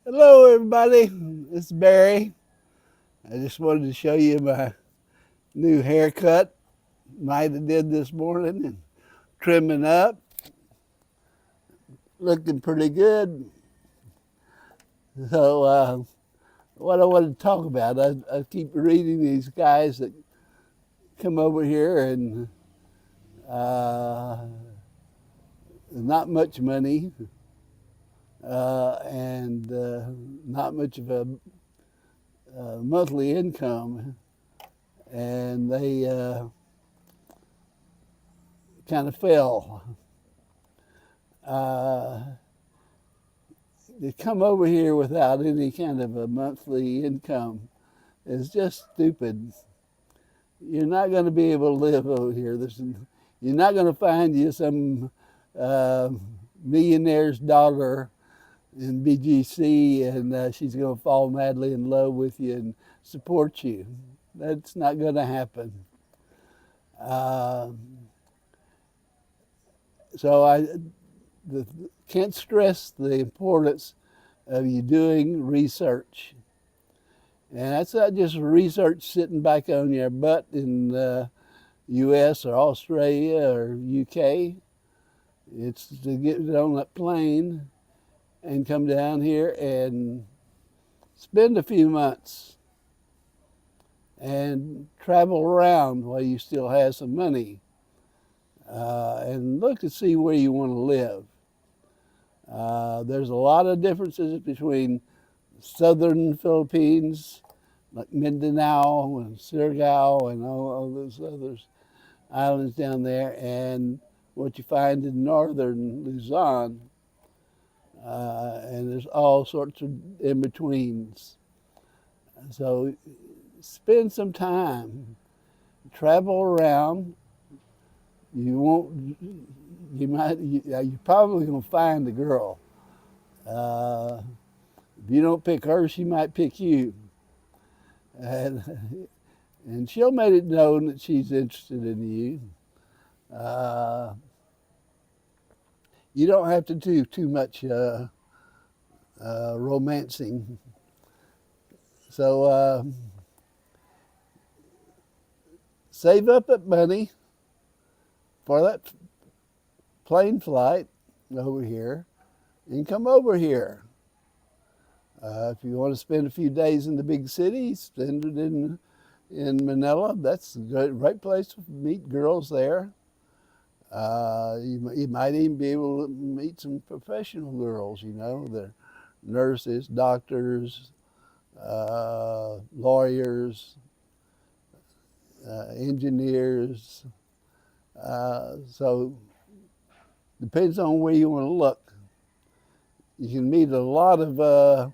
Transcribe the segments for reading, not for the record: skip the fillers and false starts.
Hello, everybody. This is Barry. I just wanted to show you my new haircut. Might have did this morning and trimming up, looking pretty good. So, what I wanted to talk about, I keep reading these guys that come over here and uh, not much money and not much of a monthly income, and they kind of fell. Uh, to come over here without any kind of a monthly income is just stupid. You're not going to be able to live over here. You're not going to find you some uh, millionaire's daughter in BGC and she's going to fall madly in love with you and support you. That's not going to happen. Uh, so I can't stress the importance of you doing research. And that's not just research sitting back on your butt in the US or Australia or UK. It's to get on that plane and come down here and spend a few months and travel around while you still have some money and look to see where you want to live. There's a lot of differences between southern Philippines, like Mindanao and Surigao and all those others islands down there, and what you find in northern Luzon. And there's all sorts of in betweens. So spend some time, travel around. You won't. You might. You're probably gonna find a girl. Uh, if you don't pick her, she might pick you, and and she'll make it known that she's interested in you. Uh, you don't have to do too much romancing. So save up that money for that plane flight over here and come over here. If you want to spend a few days in the big city, spend it in Manila. That's a great place to meet girls there. You might even be able to meet some professional girls, you know, they're nurses, doctors, lawyers, engineers. So depends on where you want to look. You can meet a lot of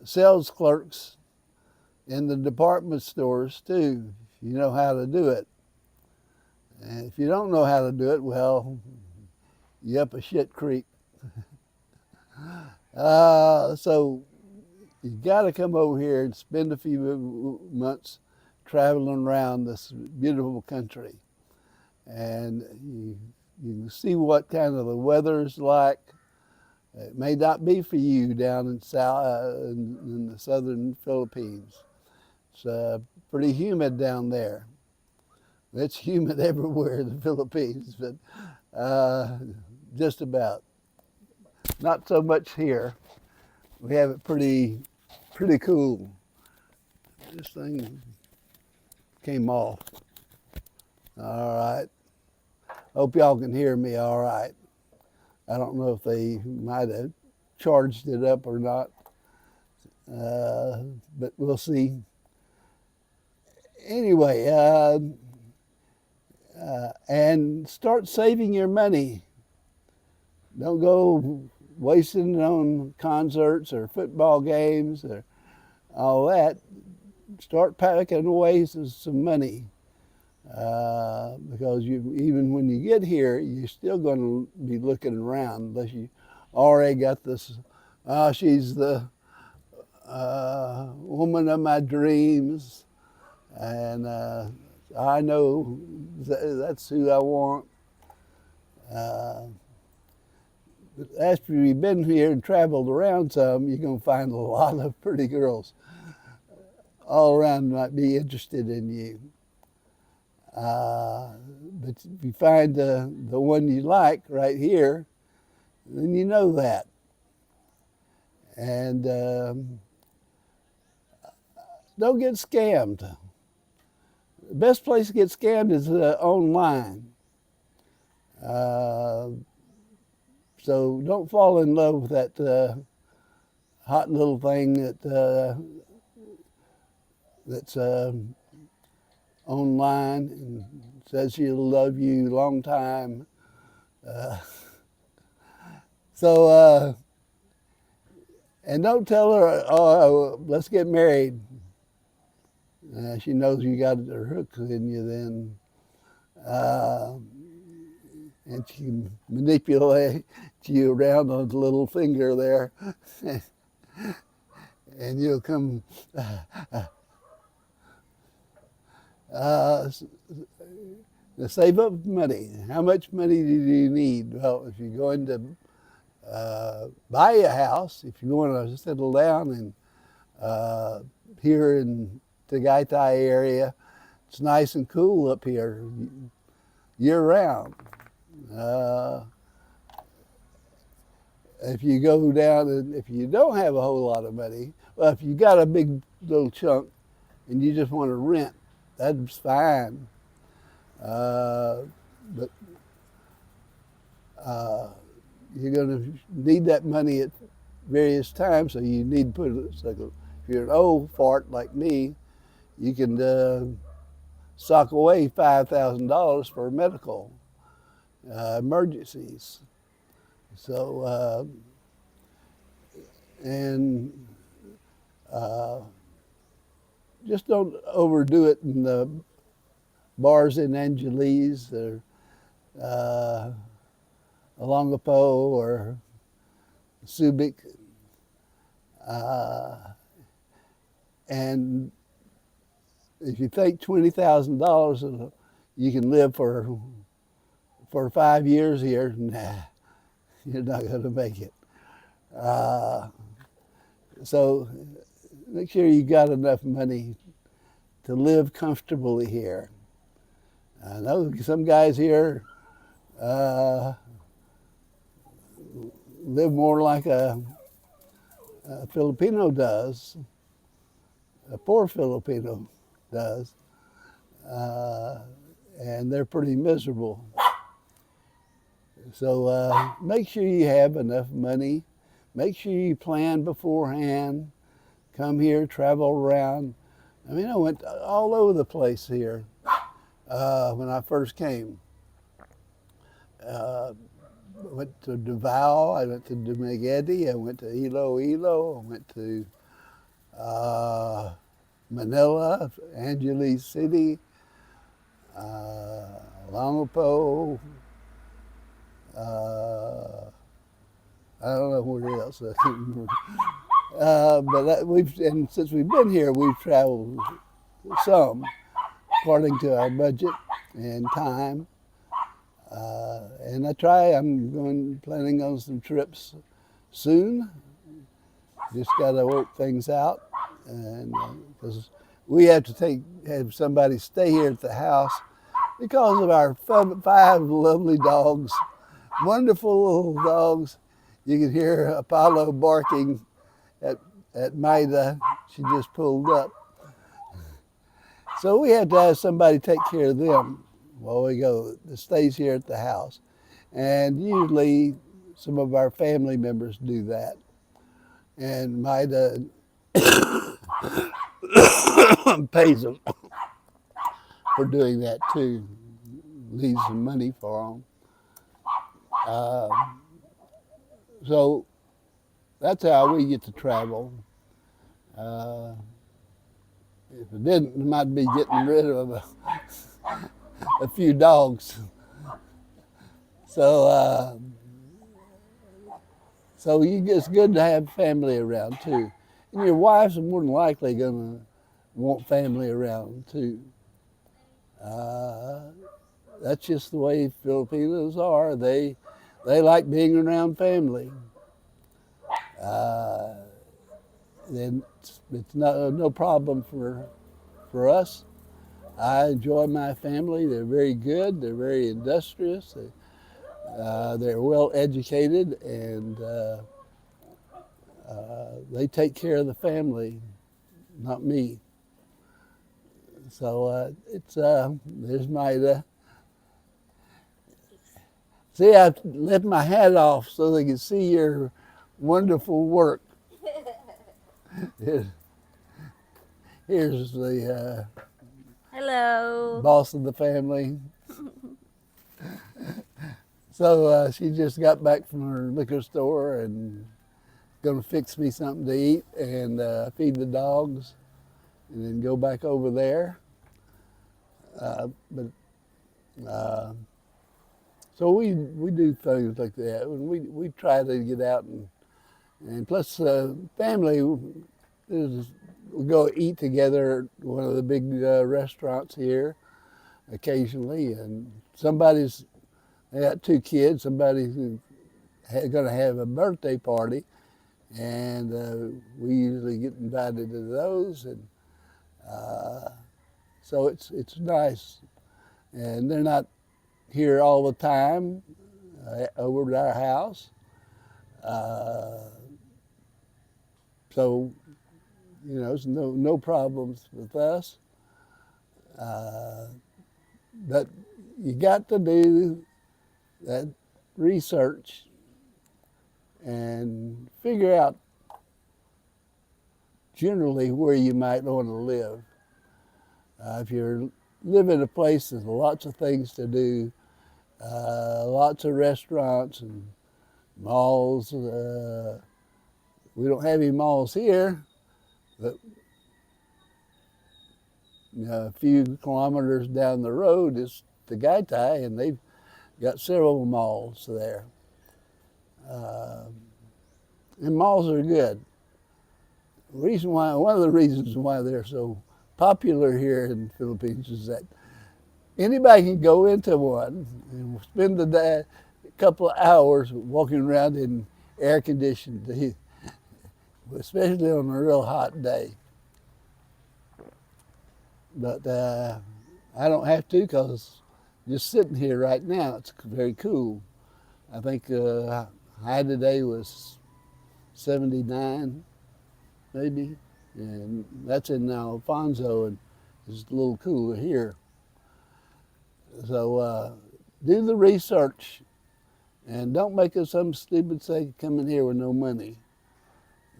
sales clerks in the department stores too, if you know how to do it. And if you don't know how to do it, well, you up a shit creek. So you got to come over here and spend a few months traveling around this beautiful country, and you can see what kind of the weather is like. It may not be for you down in in the southern Philippines. It's pretty humid down there. It's humid everywhere in the Philippines, but uh, just about. Not so much here. We have it pretty cool. This thing came off. All right. Hope y'all can hear me all right. I don't know if they might have charged it up or not, uh, but we'll see. Anyway, and start saving your money. Don't go wasting it on concerts or football games or all that. Start packing away some money because even when you get here, you're still going to be looking around unless you already got this. She's the woman of my dreams, and I know that's who I want. Uh, after you've been here and traveled around some, you're going to find a lot of pretty girls all around might be interested in you. But if you find the one you like right here, then you know that. And don't get scammed. The best place to get scammed is online. So don't fall in love with that hot little thing that's online and says she'll love you a long time. And don't tell her, oh, let's get married. She knows you got her hooks in you then. And she can manipulate you around on the little finger there. And you'll come. Save up money. How much money do you need? Well, if you're going to buy a house, if you want to settle down and here in Tagaytay area, it's nice and cool up here year round. If you go down and if you don't have a whole lot of money, well, if you got a big little chunk and you just want to rent, that's fine. But you're going to need that money at various times, so you need to put it. So if you're an old fart like me, you can sock away $5,000 for medical emergencies. So just don't overdo it in the bars in Angeles or Olongapo or Subic. And if you think $20,000 you can live for 5 years here, nah, you're not going to make it. So make sure you got enough money to live comfortably here. I know some guys here live more like a Filipino does, a poor Filipino does, and they're pretty miserable. So make sure you have enough money. Make sure you plan beforehand. Come here, travel around. I mean, I went all over the place here when I first came. I went to Davao, I went to Dumaguete, I went to Iloilo, I went to Manila, Angeles City, Olongapo, I don't know where else, I can't remember. And since we've been here, we've traveled some according to our budget and time. And I'm planning on some trips soon. Just got to work things out, and because we have to have somebody stay here at the house because of our 5 lovely dogs, wonderful little dogs. You can hear Apollo barking at Maida. She just pulled up. So we have to have somebody take care of them while we go. That stays here at the house. And usually some of our family members do that. And Maida pays them for doing that too. Leaves some money for them. So that's how we get to travel. If it didn't, we might be getting rid of a few dogs. So it's good to have family around too. And your wife's more than likely going to want family around too. That's just the way Filipinos are. They they like being around family. Then it's no problem for us. I enjoy my family. They're very good. They're very industrious. They're well educated, and they take care of the family, not me. So there's my. See, I left my hat off so they can see your wonderful work. Here's the Hello. boss of the family. So she just got back from her liquor store and gonna fix me something to eat and feed the dogs, and then go back over there. But so we do things like that. We try to get out and plus family is we go eat together at one of the big restaurants here occasionally, and they got two kids. Somebody's going to have a birthday party, and we usually get invited to those, and so it's nice. And they're not here all the time over at our house, so there's no problems with us. But you got to do that research and figure out generally where you might want to live. If you're live in a place there's lots of things to do, lots of restaurants and malls. We don't have any malls here, but a few kilometers down the road is Tagaytay, and they've got several malls there. And malls are good. One of the reasons why they're so popular here in the Philippines is that anybody can go into one and spend the day, a couple of hours walking around in air conditioned, especially on a real hot day. But I don't have to, because just sitting here right now, it's very cool. I think high today was 79, maybe, and that's in Alfonso, and it's a little cooler here. So do the research, and don't make some stupid mistake coming here with no money.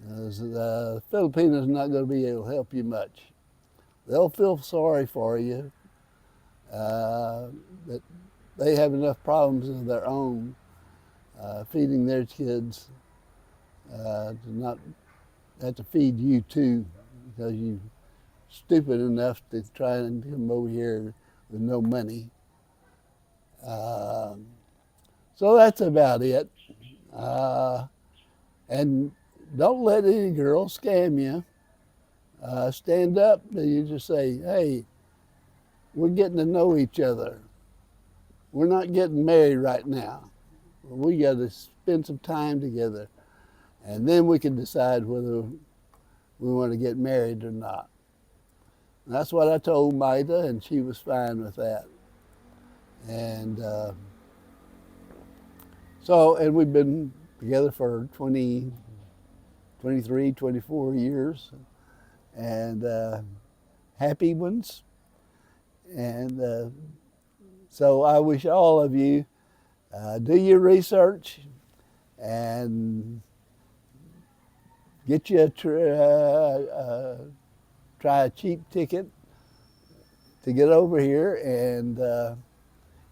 The Filipinos are not going to be able to help you much. They'll feel sorry for you, but they have enough problems of their own, feeding their kids, to not have to feed you too, because you're stupid enough to try and come over here with no money. So that's about it. And don't let any girl scam you. Stand up and you just say, hey, we're getting to know each other. We're not getting married right now. We got to spend some time together, and then we can decide whether we want to get married or not. And that's what I told Maida, and she was fine with that. And and we've been together for 23, 24 years, and happy ones. And so I wish all of you do your research and get you try a cheap ticket to get over here, and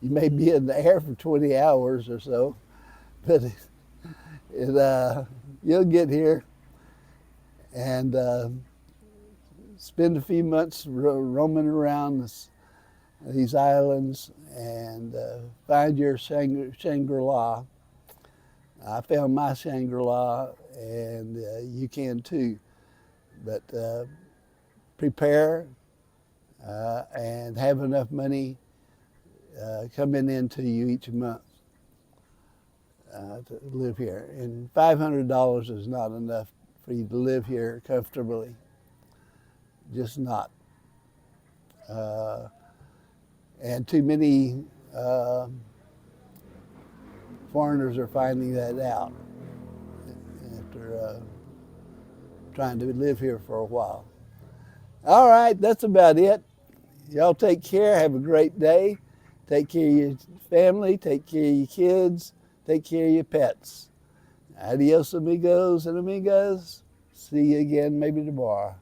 you may be in the air for 20 hours or so, but you'll get here and spend a few months roaming around these islands and find your Shangri-La. I found my Shangri-La, and you can too. But prepare and have enough money coming into you each month. to live here. And $500 is not enough for you to live here comfortably. Just not. And too many foreigners are finding that out after trying to live here for a while. All right, that's about it. Y'all take care. Have a great day. Take care of your family. Take care of your kids. Take care of your pets. Adios, amigos and amigas. See you again maybe tomorrow.